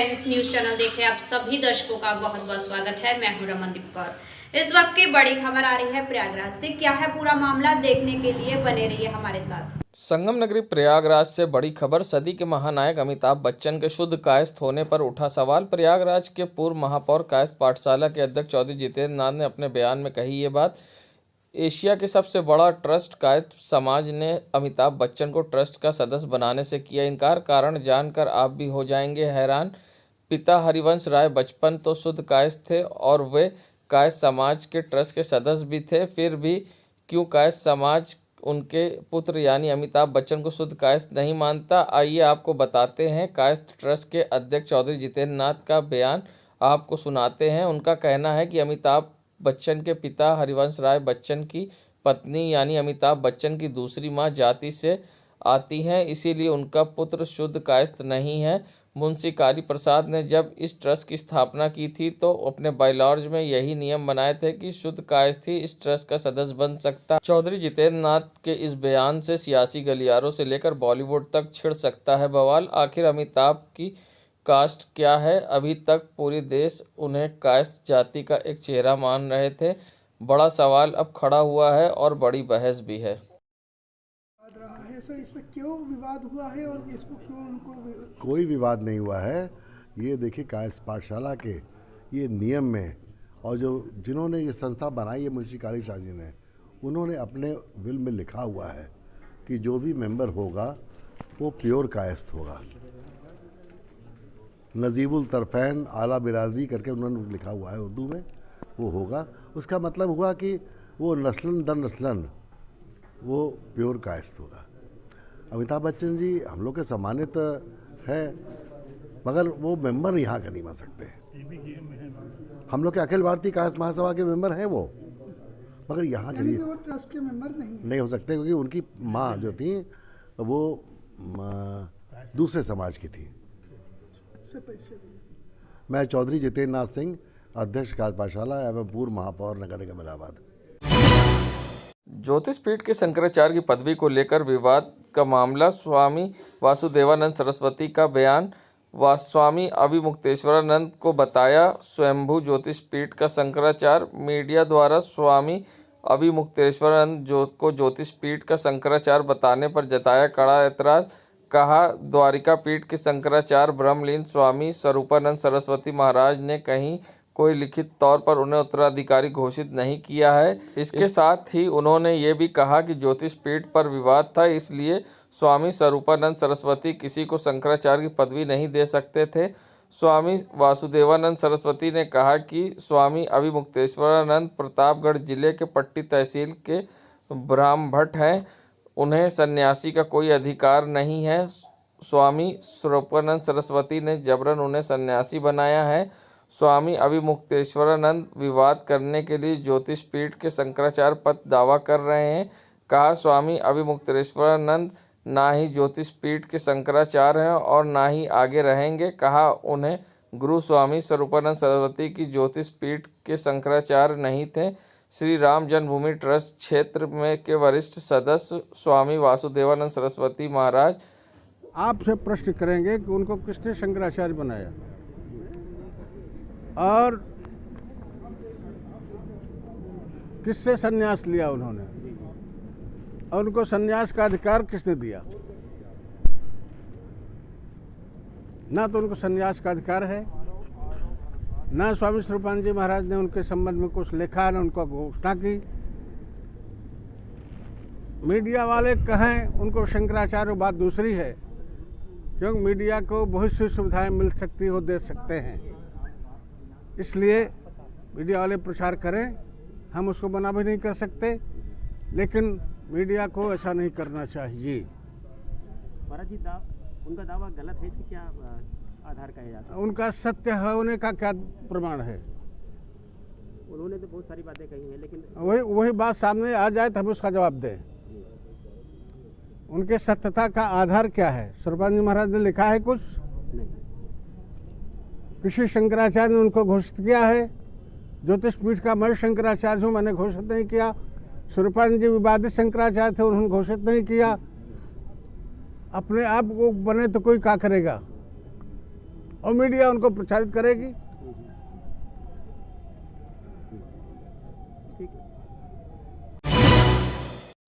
Friends, news channel देखे आप सभी दर्शकों का बहुत बहुत स्वागत है। मैं हूं रमनदीप कौर। इस वक्त की बड़ी खबर आ रही है प्रयागराज से। क्या है पूरा मामला, देखने के लिए बने रहिए हमारे साथ। संगम नगरी प्रयागराज से बड़ी खबर। सदी के महानायक अमिताभ बच्चन के शुद्ध कायस्थ होने पर उठा सवाल। प्रयागराज के पूर्व महापौर कायस्थ पाठशाला के अध्यक्ष चौधरी जितेंद्र नाथ ने अपने बयान में कही ये बात। एशिया के सबसे बड़ा ट्रस्ट कायस्थ समाज ने अमिताभ बच्चन को ट्रस्ट का सदस्य बनाने से किया इनकार। कारण जानकर आप भी हो जाएंगे हैरान। पिता हरिवंश राय बचपन तो शुद्ध कायस्थ थे और वे कायस्थ समाज के ट्रस्ट के सदस्य भी थे, फिर भी क्यों कायस्थ समाज उनके पुत्र यानी अमिताभ बच्चन को शुद्ध कायस्थ नहीं मानता। आइए आपको बताते हैं कायस्थ ट्रस्ट के अध्यक्ष चौधरी जितेंद्र नाथ का बयान आपको सुनाते हैं। उनका कहना है कि अमिताभ बच्चन के पिता हरिवंश राय बच्चन की पत्नी यानी अमिताभ बच्चन की दूसरी मां जाति से आती हैं, इसीलिए उनका पुत्र शुद्ध कायस्थ नहीं है। मुंशी काली प्रसाद ने जब इस ट्रस्ट की स्थापना की थी तो अपने बायलॉज में यही नियम बनाए थे कि शुद्ध कायस्थ ही इस ट्रस्ट का सदस्य बन सकता। चौधरी जितेंद्र नाथ के इस बयान से सियासी गलियारों से लेकर बॉलीवुड तक छिड़ सकता है बवाल। आखिर अमिताभ की कास्ट क्या है? अभी तक पूरे देश उन्हें कायस्थ जाति का एक चेहरा मान रहे थे। बड़ा सवाल अब खड़ा हुआ है और बड़ी बहस भी है। रहा है सर, इसमें क्यों विवाद हुआ है और इसको क्यों उनको? कोई विवाद नहीं हुआ है। ये देखिए कायस्थ पाठशाला के ये नियम में और जिन्होंने ये संस्था बनाई है मुंशी काली शाह जी ने, उन्होंने अपने विल में लिखा हुआ है कि जो भी मेंबर होगा वो प्योर कायस्थ होगा। नजीबुल तरफैन आला बिरादरी करके उन्होंने लिखा हुआ है उर्दू में, वो होगा। उसका मतलब हुआ कि वो नस्लन दर नस्लन वो प्योर कायस्थ होगा। अमिताभ बच्चन जी हम लोग के सम्मानित है, मगर वो मेंबर यहाँ का नहीं बन सकते। हम लोग के अखिल भारतीय कायस्थ महासभा के मेंबर हैं वो, मगर यहाँ के लिए वो ट्रस्ट के मेंबर नहीं हो सकते, क्योंकि उनकी माँ जो थी वो दूसरे समाज की थी। मैं चौधरी जितेंद्र नाथ सिंह, अध्यक्ष कायस्थ पाठशाला एवं पूर्व महापौर नगर निगम इलाहाबाद। ज्योतिष पीठ के शंकराचार्य की पदवी को लेकर विवाद का मामला। स्वामी वासुदेवानंद सरस्वती का बयान। स्वामी अभिमुक्तेश्वरानंद को बताया स्वयंभू ज्योतिष पीठ का शंकराचार्य। मीडिया द्वारा स्वामी अभिमुक्तेश्वरानंद को ज्योतिष पीठ का शंकराचार्य बताने पर जताया कड़ा ऐतराज। कहा द्वारिका पीठ के शंकराचार्य ब्रह्मलीन स्वामी स्वरूपानंद सरस्वती महाराज ने कहीं कोई लिखित तौर पर उन्हें उत्तराधिकारी घोषित नहीं किया है। इसके साथ ही उन्होंने ये भी कहा कि ज्योतिष पीठ पर विवाद था, इसलिए स्वामी स्वरूपानंद सरस्वती किसी को शंकराचार्य की पदवी नहीं दे सकते थे। स्वामी वासुदेवानंद सरस्वती ने कहा कि स्वामी अभिमुक्तेश्वरानंद प्रतापगढ़ जिले के पट्टी तहसील के ब्राह्मभट्ट हैं, उन्हें सन्यासी का कोई अधिकार नहीं है। स्वामी स्वरूपानंद सरस्वती ने जबरन उन्हें सन्यासी बनाया है। स्वामी अभिमुक्तेश्वरानंद विवाद करने के लिए ज्योतिष पीठ के शंकराचार्य पद दावा कर रहे हैं। कहा स्वामी अभिमुक्तेश्वरानंद ना ही ज्योतिष पीठ के शंकराचार्य हैं और ना ही आगे रहेंगे। कहा उन्हें गुरु स्वामी स्वरूपानंद सरस्वती की ज्योतिष पीठ के शंकराचार्य नहीं थे। श्री राम जन्मभूमि ट्रस्ट क्षेत्र में के वरिष्ठ सदस्य स्वामी वासुदेवानंद सरस्वती महाराज आपसे प्रश्न करेंगे कि उनको किसने शंकराचार्य बनाया और किससे सन्यास लिया उन्होंने, और उनको सन्यास का अधिकार किसने दिया। ना तो उनको सन्यास का अधिकार है, ना स्वामी स्वरूपानंद जी महाराज ने उनके संबंध में कुछ लिखा, न उनको घोषणा की। मीडिया वाले कहें उनको शंकराचार्य, बात दूसरी है, क्योंकि मीडिया को बहुत सी सुविधाएं मिल सकती हो, दे सकते हैं, इसलिए मीडिया वाले प्रचार करें, हम उसको मना भी नहीं कर सकते, लेकिन मीडिया को ऐसा नहीं करना चाहिए। महाराज जी उनका दावा गलत है, इसकी क्या आधार कहा जाता है? उनका सत्य होने का क्या प्रमाण है? उन्होंने तो बहुत सारी बातें कही हैं, लेकिन वही बात सामने आ जाए तो हम उसका जवाब दें। उनके सत्यता का आधार क्या है? स्वरूपानंद जी महाराज ने लिखा है कुछ? नहीं। किसी शंकराचार्य ने उनको घोषित किया है? ज्योतिष पीठ का मैं शंकराचार्य हूँ, मैंने घोषित नहीं किया। स्वरूपानंद जी विवादित शंकराचार्य थे, उन्होंने घोषित नहीं किया। अपने आप को बने तो कोई क्या करेगा? और मीडिया उनको प्रचारित करेगी।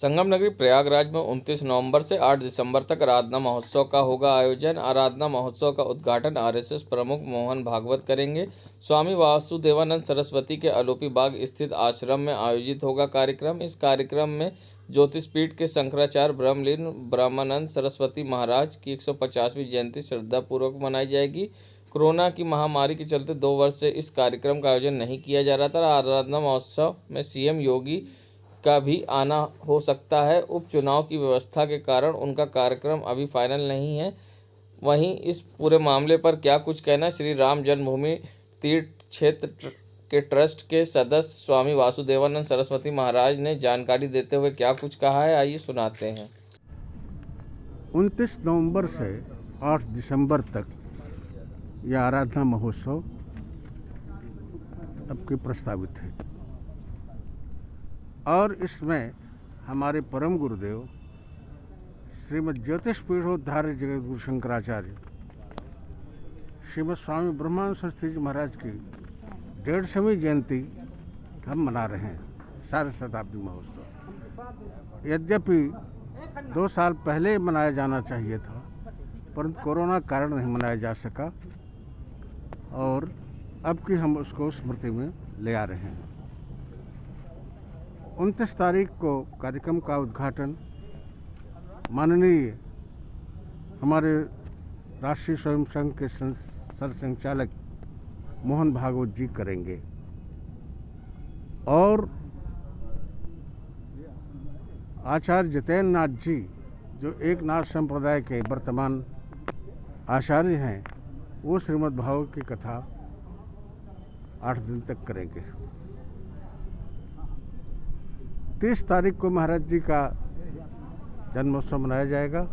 संगम नगरी प्रयागराज में 29 नवंबर से 8 दिसंबर तक आराधना महोत्सव का होगा आयोजन। आराधना महोत्सव का उद्घाटन आरएसएस प्रमुख मोहन भागवत करेंगे। स्वामी वासुदेवानंद सरस्वती के आलोपी बाग स्थित आश्रम में आयोजित होगा कार्यक्रम। इस कार्यक्रम में ज्योतिषपीठ के शंकराचार्य ब्रह्मलीन ब्रह्मानंद सरस्वती महाराज की 150वीं जयंती श्रद्धापूर्वक मनाई जाएगी। कोरोना की महामारी के चलते 2 वर्ष से इस कार्यक्रम का आयोजन नहीं किया जा रहा था। आराधना महोत्सव में सीएम योगी का भी आना हो सकता है। उपचुनाव की व्यवस्था के कारण उनका कार्यक्रम अभी फाइनल नहीं है। वहीं इस पूरे मामले पर क्या कुछ कहना श्री राम जन्मभूमि तीर्थ क्षेत्र के ट्रस्ट के सदस्य स्वामी वासुदेवानंद सरस्वती महाराज ने जानकारी देते हुए क्या कुछ कहा है, आइए सुनाते हैं। 29 नवंबर से 8 दिसंबर तक यह आराधना महोत्सव अब की प्रस्तावित है और इसमें हमारे परम गुरुदेव श्रीमद् ज्योतिषपीठोद्धार्य जगतगुरु शंकराचार्य श्रीमद् स्वामी ब्रह्मानंद सरस्वती जी महाराज की 150वीं जयंती हम मना रहे हैं, सारे शताब्दी महोत्सव। यद्यपि 2 साल पहले मनाया जाना चाहिए था, परंतु कोरोना कारण नहीं मनाया जा सका और अब की हम उसको स्मृति में ले आ रहे हैं। 29 तारीख को कार्यक्रम का उद्घाटन माननीय हमारे राष्ट्रीय स्वयं संघ के सरसंघचालक मोहन भागवत जी करेंगे और आचार्य जितेंद्र नाथ जी जो एक नाथ संप्रदाय के वर्तमान आचार्य हैं, वो श्रीमद् भागवत की कथा 8 दिन तक करेंगे। 30 तारीख को महाराज जी का जन्मोत्सव मनाया जाएगा।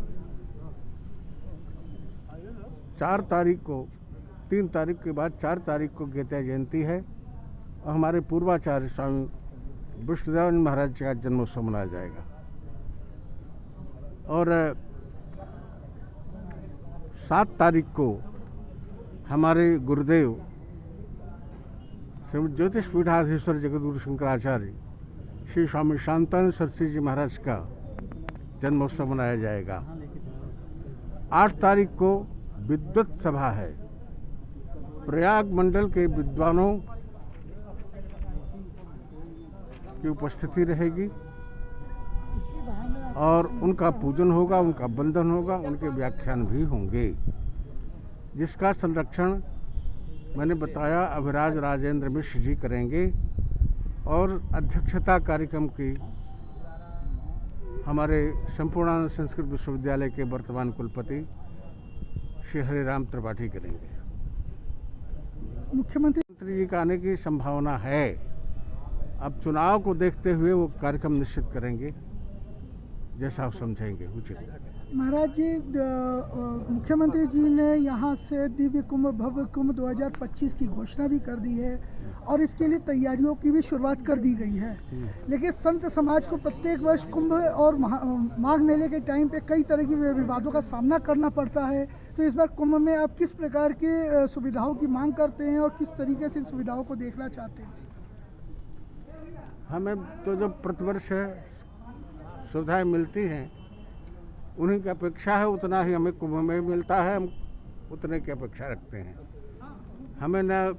3 तारीख के बाद 4 तारीख को गीता जयंती है और हमारे पूर्वाचार्य स्वामी विष्णुदेव महाराज जी का जन्मोत्सव मनाया जाएगा। और 7 तारीख को हमारे गुरुदेव श्री ज्योतिषपीठाधीश्वर जगतगुरु शंकराचार्य श्री स्वामी शांतानंद सरस्वती जी महाराज का जन्मोत्सव मनाया जाएगा। 8 तारीख को विद्वत सभा है, प्रयाग मंडल के विद्वानों की उपस्थिति रहेगी और उनका पूजन होगा, उनका बंधन होगा, उनके व्याख्यान भी होंगे, जिसका संरक्षण मैंने बताया अभिराज राजेंद्र मिश्र जी करेंगे और अध्यक्षता कार्यक्रम की हमारे संपूर्णानंद संस्कृत विश्वविद्यालय के वर्तमान कुलपति श्री हरिराम त्रिपाठी करेंगे। मुख्यमंत्री जी का आने की संभावना है। अब चुनाव को देखते हुए वो कार्यक्रम निश्चित करेंगे जैसा आप समझेंगे उचित। महाराज जी, मुख्यमंत्री जी ने यहाँ से दिव्य कुंभ भव्य कुंभ 2025 की घोषणा भी कर दी है और इसके लिए तैयारियों की भी शुरुआत कर दी गई है। लेकिन संत समाज को प्रत्येक वर्ष कुंभ और माघ मेले के टाइम पे कई तरह की विवादों का सामना करना पड़ता है, तो इस बार कुंभ में आप किस प्रकार की सुविधाओं की मांग करते हैं और किस तरीके से इन सुविधाओं को देखना चाहते हैं? हमें तो जो प्रतिवर्ष सुविधाएं मिलती हैं उन्हीं की अपेक्षा है, उतना ही हमें कुंभ में मिलता है, हम उतने की अपेक्षा रखते हैं। हमें न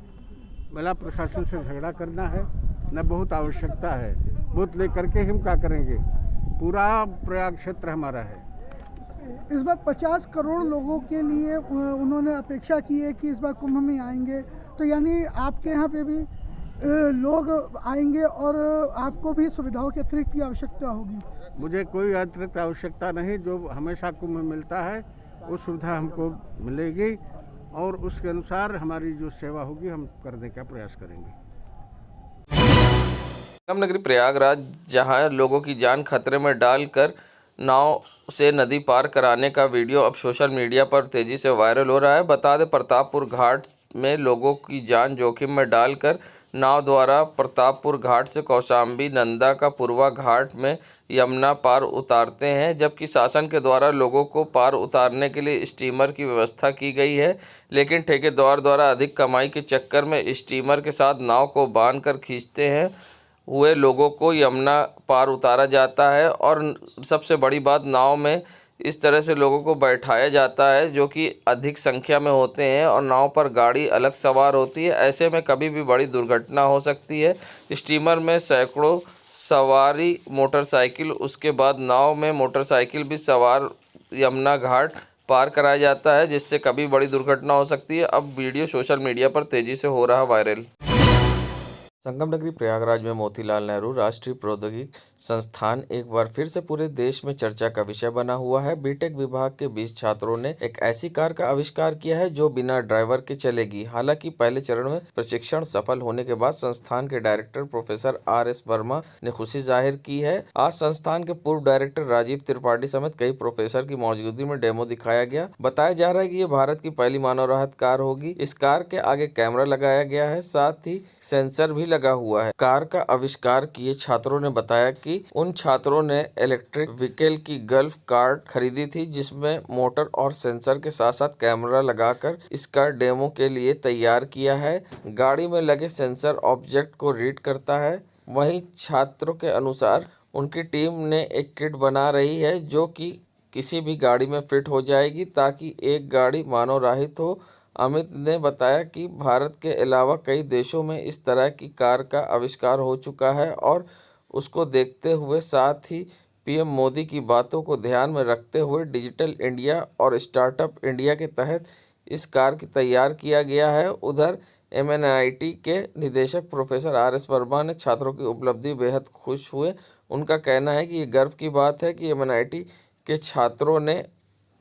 मेला प्रशासन से झगड़ा करना है, न बहुत आवश्यकता है, बहुत लेकर के हम क्या करेंगे, पूरा प्रयाग क्षेत्र हमारा है। इस बार 50 करोड़ लोगों के लिए उन्होंने अपेक्षा की है कि इस बार कुंभ में आएंगे, तो यानी आपके यहाँ पे भी लोग आएंगे और आपको भी सुविधाओं के अतिरिक्त की आवश्यकता होगी? मुझे कोई अतिरिक्त आवश्यकता नहीं, जो हमेशा कुंभ में मिलता है वो सुविधा हमको मिलेगी और उसके अनुसार हमारी जो सेवा होगी हम करने का प्रयास करेंगे। संगम नगरी प्रयागराज, जहां लोगों की जान खतरे में डालकर नाव से नदी पार कराने का वीडियो अब सोशल मीडिया पर तेजी से वायरल हो रहा है। बता दें, प्रतापपुर घाट में लोगों की जान जोखिम में डालकर नाव द्वारा प्रतापपुर घाट से कौशाम्बी नंदा का पूर्वा घाट में यमुना पार उतारते हैं, जबकि शासन के द्वारा लोगों को पार उतारने के लिए स्टीमर की व्यवस्था की गई है। लेकिन ठेकेदार द्वारा अधिक कमाई के चक्कर में स्टीमर के साथ नाव को बांधकर खींचते हैं हुए लोगों को यमुना पार उतारा जाता है। और सबसे बड़ी बात, नाव में इस तरह से लोगों को बैठाया जाता है जो कि अधिक संख्या में होते हैं और नाव पर गाड़ी अलग सवार होती है। ऐसे में कभी भी बड़ी दुर्घटना हो सकती है। स्टीमर में सैकड़ों सवारी मोटरसाइकिल, उसके बाद नाव में मोटरसाइकिल भी सवार यमुना घाट पार कराया जाता है, जिससे कभी बड़ी दुर्घटना हो सकती है। अब वीडियो सोशल मीडिया पर तेजी से हो रहा वायरल। संगम नगरी प्रयागराज में मोतीलाल नेहरू राष्ट्रीय प्रौद्योगिकी संस्थान एक बार फिर से पूरे देश में चर्चा का विषय बना हुआ है। बीटेक विभाग के 20 छात्रों ने एक ऐसी कार का आविष्कार किया है जो बिना ड्राइवर के चलेगी। हालांकि पहले चरण में प्रशिक्षण सफल होने के बाद संस्थान के डायरेक्टर प्रोफेसर RS वर्मा ने खुशी जाहिर की है। आज संस्थान के पूर्व डायरेक्टर राजीव त्रिपाठी समेत कई प्रोफेसर की मौजूदगी में डेमो दिखाया गया। बताया जा रहा है कि ये भारत की पहली मानव रहित कार होगी। इस कार के आगे कैमरा लगाया गया है, साथ ही सेंसर भी लगा हुआ है। कार का आविष्कार किए छात्रों ने बताया कि उन छात्रों ने इलेक्ट्रिक व्हीकल की गल्फ कार खरीदी थी, जिसमें मोटर और सेंसर के साथ साथ कैमरा लगाकर इसका डेमो के लिए तैयार किया है। गाड़ी में लगे सेंसर ऑब्जेक्ट को रीड करता है। वहीं छात्रों के अनुसार उनकी टीम ने एक किट बना रही है जो कि किसी भी गाड़ी में फिट हो जाएगी ताकि एक गाड़ी मानव रहित हो। अमित ने बताया कि भारत के अलावा कई देशों में इस तरह की कार का आविष्कार हो चुका है और उसको देखते हुए, साथ ही पीएम मोदी की बातों को ध्यान में रखते हुए डिजिटल इंडिया और स्टार्टअप इंडिया के तहत इस कार की तैयार किया गया है। उधर MNIT के निदेशक प्रोफेसर RS वर्मा ने छात्रों की उपलब्धि बेहद खुश हुए। उनका कहना है कि ये गर्व की बात है कि MNIT के छात्रों ने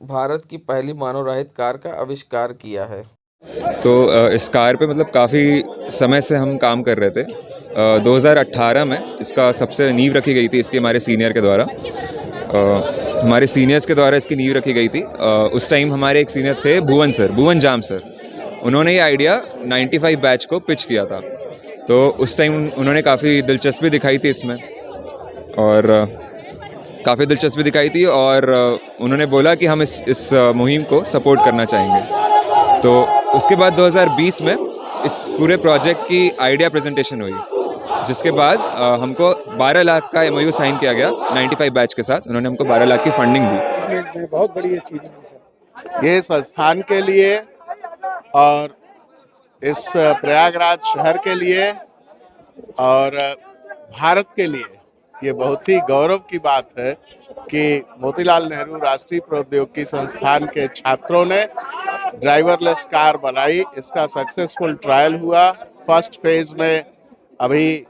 भारत की पहली मानव रहित कार का आविष्कार किया है। तो इस कार पे मतलब काफ़ी समय से हम काम कर रहे थे। 2018 में इसका सबसे नींव रखी गई थी, इसके हमारे सीनियर के द्वारा। हमारे सीनियर्स के द्वारा इसकी नींव रखी गई थी। उस टाइम हमारे एक सीनियर थे भुवन जाम सर। उन्होंने ये आइडिया 95 बैच को पिच किया था। तो उस टाइम उन्होंने काफ़ी दिलचस्पी दिखाई थी इसमें और उन्होंने बोला कि हम इस मुहिम को सपोर्ट करना चाहेंगे। तो उसके बाद 2020 में इस पूरे प्रोजेक्ट की आइडिया प्रेजेंटेशन हुई, जिसके बाद हमको 12 लाख का MOU साइन किया गया 95 बैच के साथ। उन्होंने हमको 12 लाख की फंडिंग दी। बहुत बड़ी अचीवमेंट है ये संस्थान के लिए और इस प्रयागराज शहर के लिए और भारत के लिए। ये बहुत ही गौरव की बात है कि मोतीलाल नेहरू राष्ट्रीय प्रौद्योगिकी संस्थान के छात्रों ने ड्राइवरलेस कार बनाई। इसका सक्सेसफुल ट्रायल हुआ। फर्स्ट फेज में अभी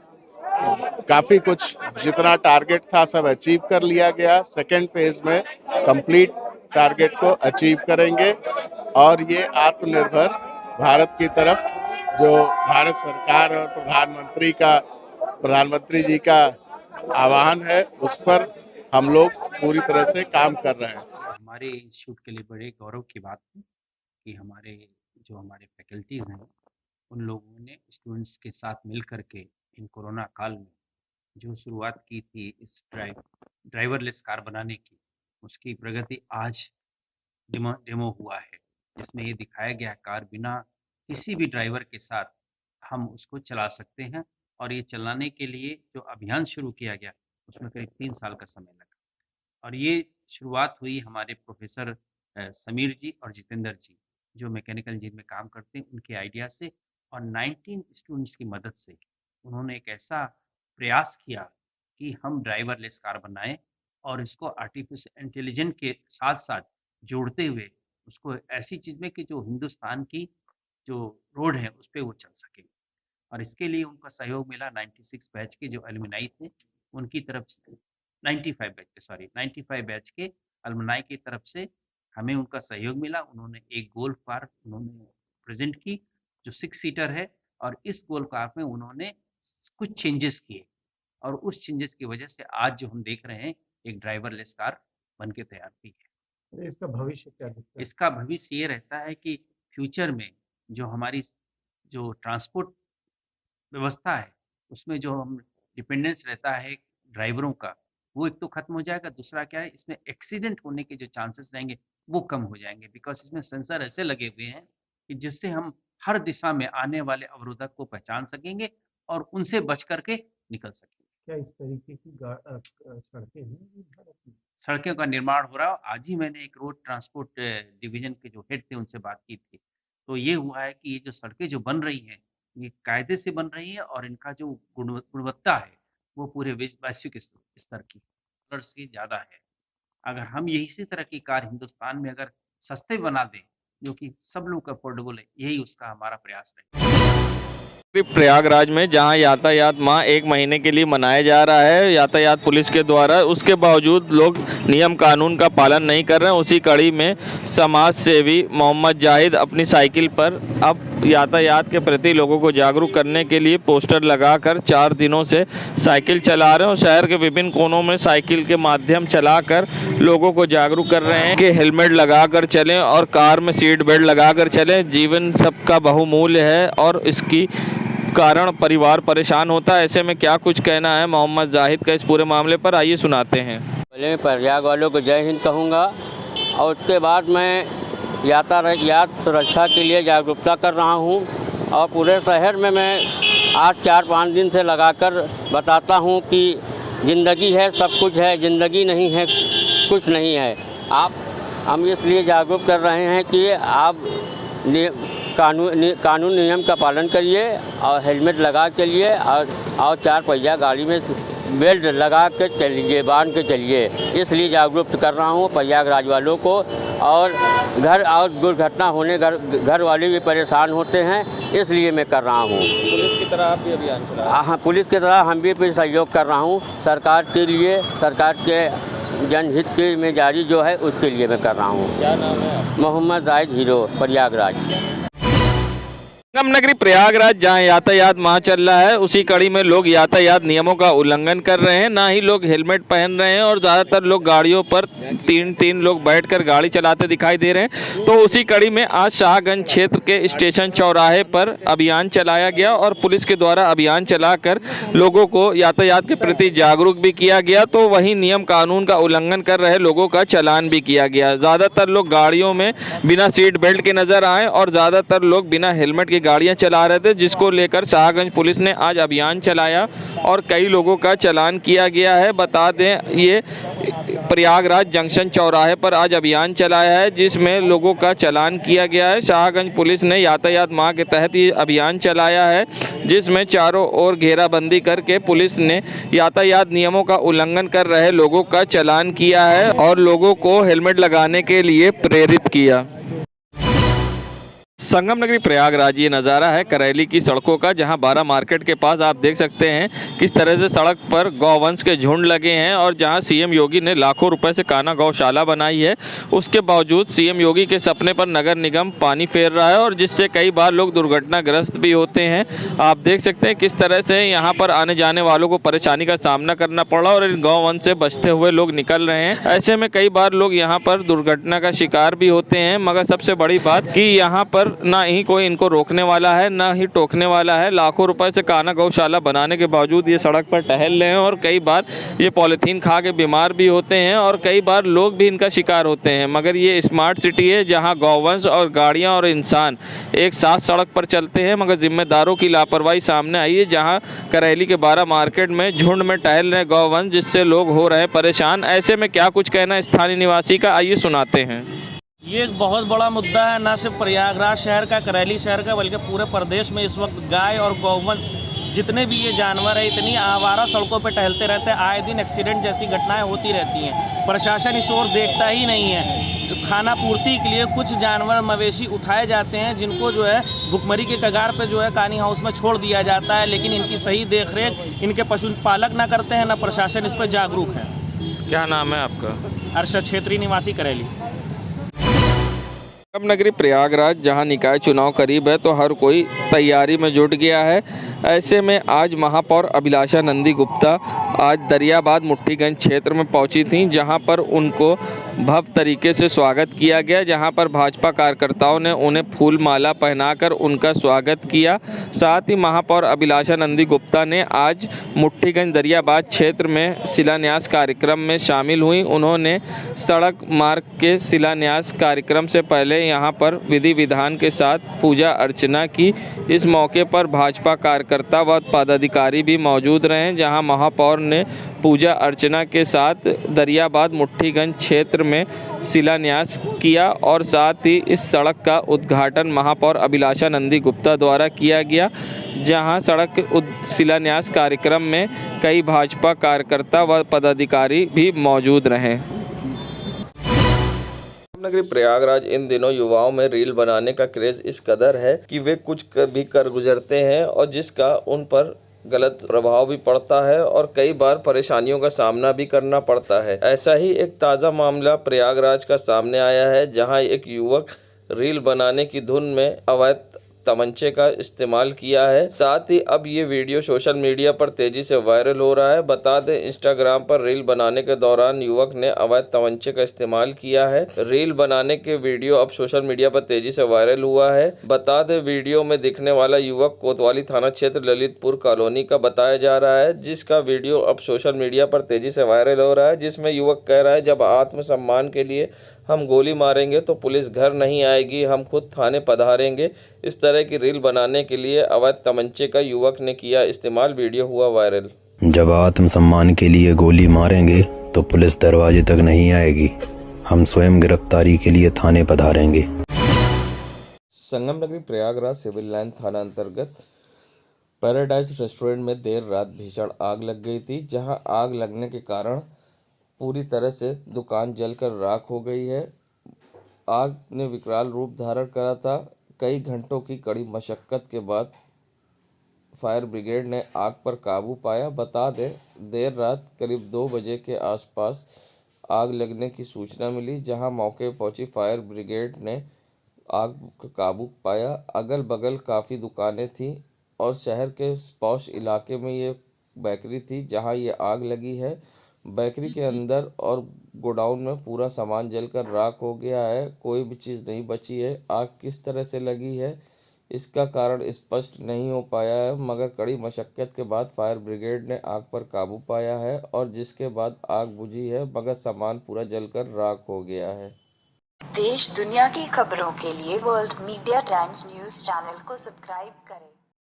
काफी कुछ जितना टारगेट था सब अचीव कर लिया गया। सेकेंड फेज में कंप्लीट टारगेट को अचीव करेंगे और ये आत्मनिर्भर भारत की तरफ जो भारत सरकार और प्रधानमंत्री जी का आह्वान है, उस पर हम लोग पूरी तरह से काम कर रहे हैं। हमारे इंस्टीट्यूट के लिए बड़े गौरव की बात है कि हमारे फैकल्टीज़ हैं, उन लोगों ने स्टूडेंट्स के साथ मिल कर के इन कोरोना काल में जो शुरुआत की थी इस ड्राइवरलेस कार बनाने की, उसकी प्रगति आज डेमो हुआ है, जिसमें ये दिखाया गया कार बिना किसी भी ड्राइवर के साथ हम उसको चला सकते हैं। और ये चलाने के लिए जो अभियान शुरू किया गया उसमें करीब 3 साल का समय लगा और ये शुरुआत हुई हमारे प्रोफेसर समीर जी और जितेंद्र जी जो मैकेनिकल इंजीनियर में काम करते हैं, उनके आइडिया से और 19 स्टूडेंट्स की मदद से उन्होंने एक ऐसा प्रयास किया कि हम ड्राइवरलेस कार बनाएं और इसको आर्टिफिशियल इंटेलिजेंस के साथ साथ जोड़ते हुए उसको ऐसी चीज़ में कि जो हिंदुस्तान की जो रोड है उस पर वो चल सके। और इसके लिए उनका सहयोग मिला 96 बैच के जो एलुमनाई थे उनकी तरफ से, 95 बैच के एलुमनाई की तरफ से हमें उनका सहयोग मिला। उन्होंने एक गोल्फ कार उन्होंने प्रेजेंट की जो 6 सीटर है और इस गोल्फ कार में उन्होंने कुछ चेंजेस किए और उस चेंजेस की वजह से आज जो हम देख रहे हैं एक ड्राइवरलेस कार बन के तैयार हुई है। इसका भविष्य क्या दिखता है? इसका भविष्य ये रहता है कि फ्यूचर में जो हमारी जो ट्रांसपोर्ट व्यवस्था है उसमें जो हम डिपेंडेंस रहता है ड्राइवरों का, वो एक तो खत्म हो जाएगा। दूसरा क्या है, इसमें एक्सीडेंट होने के जो चांसेस रहेंगे वो कम हो जाएंगे, बिकॉज इसमें सेंसर ऐसे लगे हुए हैं कि जिससे हम हर दिशा में आने वाले अवरोधक को पहचान सकेंगे और उनसे बच करके निकल सकेंगे। क्या इस तरीके की सड़कें हैं? सड़कों का निर्माण हो रहा है। आज ही मैंने एक रोड ट्रांसपोर्ट डिवीजन के जो हेड थे उनसे बात की थी, तो ये हुआ है कि ये जो सड़कें जो बन रही हैं ये कायदे से बन रही है और इनका जो गुणवत्ता है वो पूरे वैश्विक स्तर की से ज़्यादा है। अगर हम यही इसी तरह की कार हिंदुस्तान में अगर सस्ते बना दें जो कि सब लोग अफोर्डेबल है, यही उसका हमारा प्रयास है। प्रयागराज में जहां यातायात माह 1 महीने के लिए मनाया जा रहा है यातायात पुलिस के द्वारा, उसके बावजूद लोग नियम कानून का पालन नहीं कर रहे हैं। उसी कड़ी में समाज सेवी मोहम्मद जाहिद अपनी साइकिल पर अब यातायात के प्रति लोगों को जागरूक करने के लिए पोस्टर लगाकर 4 दिनों से साइकिल चला रहे हैं और शहर के विभिन्न कोनों में साइकिल के माध्यम चलाकर लोगों को जागरूक कर रहे हैं कि हेलमेट लगाकर चलें और कार में सीट बेल्ट लगाकर चलें। जीवन सबका बहुमूल्य है और इसकी कारण परिवार परेशान होता है। ऐसे में क्या कुछ कहना है मोहम्मद जाहिद का इस पूरे मामले पर, आइए सुनाते हैं। पहले मैं प्रयाग वालों को जय हिंद कहूँगा और उसके बाद मैं यातायात सुरक्षा के लिए जागरूकता कर रहा हूँ और पूरे शहर में मैं आज 4-5 दिन से लगाकर बताता हूँ कि ज़िंदगी है सब कुछ है, ज़िंदगी नहीं है कुछ नहीं है। हम इसलिए जागरूक कर रहे हैं कि आप कानून नियम का पालन करिए और हेलमेट लगा चलिए और 4 पहिया गाड़ी में बेल्ट लगा के चलिए, बांध के चलिए। इसलिए जागरूक कर रहा हूँ प्रयागराज वालों को। और दुर्घटना होने घर वाले भी परेशान होते हैं, इसलिए मैं कर रहा हूँ। पुलिस की तरह आप भी अभियान चला रहे हैं? हाँ, पुलिस की तरह हम भी सहयोग कर रहा हूँ सरकार के लिए, सरकार के जनहित की जिम्मेदारी जो है उसके लिए मैं कर रहा हूँ। क्या नाम है आपका? मोहम्मद जाहिद हीरो, प्रयागराज। संगम नगरी प्रयागराज जहां यातायात माह चल रहा है, उसी कड़ी में लोग यातायात नियमों का उल्लंघन कर रहे हैं। ना ही लोग हेलमेट पहन रहे हैं और ज़्यादातर लोग गाड़ियों पर 3-3 लोग बैठकर गाड़ी चलाते दिखाई दे रहे हैं। तो उसी कड़ी में आज शाहगंज क्षेत्र के स्टेशन चौराहे पर अभियान चलाया गया और पुलिस के द्वारा अभियान चलाकर लोगों को यातायात के प्रति जागरूक भी किया गया। तो वहीं नियम कानून का उल्लंघन कर रहे लोगों का चालान भी किया गया। ज़्यादातर लोग गाड़ियों में बिना सीट बेल्ट के नज़र आए और ज़्यादातर लोग बिना हेलमेट के गाड़ियां चला रहे थे, जिसको लेकर शाहगंज पुलिस ने आज अभियान चलाया और कई लोगों का चालान किया गया है। बता दें, ये प्रयागराज जंक्शन चौराहे पर आज अभियान चलाया है जिसमें लोगों का चालान किया गया है। शाहगंज पुलिस ने यातायात माह के तहत ये अभियान चलाया है जिसमें चारों ओर घेराबंदी करके पुलिस ने यातायात नियमों का उल्लंघन कर रहे लोगों का चालान किया है और लोगों को हेलमेट लगाने के लिए प्रेरित किया। संगम नगरी प्रयागराज ये नज़ारा है करैली की सड़कों का, जहां 12 मार्केट के पास आप देख सकते हैं किस तरह से सड़क पर गौवंश के झुंड लगे हैं और जहां सीएम योगी ने लाखों रुपए से कान्हा गौशाला बनाई है, उसके बावजूद सीएम योगी के सपने पर नगर निगम पानी फेर रहा है और जिससे कई बार लोग दुर्घटनाग्रस्त भी होते हैं। आप देख सकते हैं किस तरह से यहाँ पर आने जाने वालों को परेशानी का सामना करना पड़ा और इन गौवंश से बचते हुए लोग निकल रहे हैं। ऐसे में कई बार लोग यहाँ पर दुर्घटना का शिकार भी होते हैं, मगर सबसे बड़ी बात कि यहाँ पर ना ही कोई इनको रोकने वाला है ना ही टोकने वाला है। लाखों रुपए से कान्हा गौशाला बनाने के बावजूद ये सड़क पर टहल रहे हैं और कई बार ये पॉलीथीन खा के बीमार भी होते हैं और कई बार लोग भी इनका शिकार होते हैं। मगर ये स्मार्ट सिटी है जहां गौवंश और गाड़ियां और इंसान एक साथ सड़क पर चलते हैं, मगर जिम्मेदारों की लापरवाही सामने आई है जहाँ करैली के 12 मार्केट में झुंड में टहल रहे गौवंश, जिससे लोग हो रहे हैं परेशान। ऐसे में क्या कुछ कहना स्थानीय निवासी का, आइए सुनाते हैं। ये एक बहुत बड़ा मुद्दा है, न सिर्फ प्रयागराज शहर का, करैली शहर का, बल्कि पूरे प्रदेश में इस वक्त गाय और गौवंश जितने भी ये जानवर है इतनी आवारा सड़कों पर टहलते रहते हैं। आए दिन एक्सीडेंट जैसी घटनाएं होती रहती हैं। प्रशासन इस ओर देखता ही नहीं है। खाना पूर्ति के लिए कुछ जानवर मवेशी उठाए जाते हैं जिनको जो है भुखमरी के कगार पे जो है कानी हाउस में छोड़ दिया जाता है, लेकिन इनकी सही देखरेख इनके पशुपालक ना करते हैं, ना प्रशासन इस पर जागरूक है। क्या नाम है आपका? अरशद क्षेत्रीय निवासी करैली। संगम नगरी प्रयागराज जहां निकाय चुनाव करीब है तो हर कोई तैयारी में जुट गया है। ऐसे में आज महापौर अभिलाषा नंदी गुप्ता आज दरियाबाद मुट्ठीगंज क्षेत्र में पहुंची थी, जहां पर उनको भव्य तरीके से स्वागत किया गया, जहां पर भाजपा कार्यकर्ताओं ने उन्हें फूल माला पहनाकर उनका स्वागत किया। साथ ही महापौर अभिलाषा नंदी गुप्ता ने आज मुट्ठीगंज दरियाबाद क्षेत्र में शिलान्यास कार्यक्रम में शामिल हुई। उन्होंने सड़क मार्ग के शिलान्यास कार्यक्रम से पहले यहां पर विधि विधान के साथ पूजा अर्चना की। इस मौके पर भाजपा कार्यकर्ता व पदाधिकारी भी मौजूद रहे, जहां महापौर ने पूजा अर्चना के साथ दरियाबाद मुट्ठीगंज क्षेत्र में शिलान्यास किया और साथ ही इस सड़क का उद्घाटन महापौर अभिलाषा नंदी गुप्ता द्वारा किया गया, जहां सड़क शिलान्यास कार्यक्रम में कई भाजपा कार्यकर्ता व पदाधिकारी भी मौजूद रहे। नगरी प्रयागराज इन दिनों युवाओं में रील बनाने का क्रेज इस कदर है कि वे कुछ भी कर गुजरते हैं और जिसका उन पर गलत प्रभाव भी पड़ता है और कई बार परेशानियों का सामना भी करना पड़ता है। ऐसा ही एक ताज़ा मामला प्रयागराज का सामने आया है, जहां एक युवक रील बनाने की धुन में अवैध तमंचे का इस्तेमाल किया है। साथ ही अब ये वीडियो सोशल मीडिया पर तेजी से वायरल हो रहा है। बता दें, इंस्टाग्राम पर रील बनाने के दौरान युवक ने अवैध तमंचे का इस्तेमाल किया है। रील बनाने के वीडियो अब सोशल मीडिया पर तेजी से वायरल हुआ है। बता दें, वीडियो में दिखने वाला युवक कोतवाली थाना क्षेत्र ललितपुर कॉलोनी का बताया जा रहा है, जिसका वीडियो अब सोशल मीडिया पर तेजी से वायरल हो रहा है, जिसमें युवक कह रहा है, जब आत्मसम्मान के लिए हम गोली मारेंगे तो पुलिस घर नहीं आएगी, हम खुद थाने पधारेंगे। इस तरह की रील बनाने के लिए अवैध तमंचे का युवक ने किया इस्तेमाल। वीडियो हुआ वायरल। जब आत्मसम्मान के लिए गोली मारेंगे तो पुलिस दरवाजे तक नहीं आएगी, हम स्वयं गिरफ्तारी के लिए थाने पधारेंगे। संगम नगरी प्रयागराज सिविल लाइन थाना अंतर्गत पैराडाइज रेस्टोरेंट में देर रात भीषण आग लग गई थी, जहां आग लगने के कारण पूरी तरह से दुकान जलकर राख हो गई है। आग ने विकराल रूप धारण करा था। कई घंटों की कड़ी मशक्कत के बाद फायर ब्रिगेड ने आग पर काबू पाया। बता दें, देर रात करीब 2 बजे के आसपास आग लगने की सूचना मिली, जहां मौके पर पहुंची फायर ब्रिगेड ने आग पर काबू पाया। अगल बगल काफ़ी दुकानें थीं और शहर के पॉश इलाके में ये बेकरी थी जहां ये आग लगी है। बेकरी के अंदर और गोडाउन में पूरा सामान जलकर राख हो गया है, कोई भी चीज़ नहीं बची है। आग किस तरह से लगी है इसका कारण स्पष्ट नहीं हो पाया है, मगर कड़ी मशक्कत के बाद फायर ब्रिगेड ने आग पर काबू पाया है और जिसके बाद आग बुझी है, मगर सामान पूरा जलकर राख हो गया है। देश दुनिया की खबरों के लिए world media times news channel को सब्सक्राइब करें।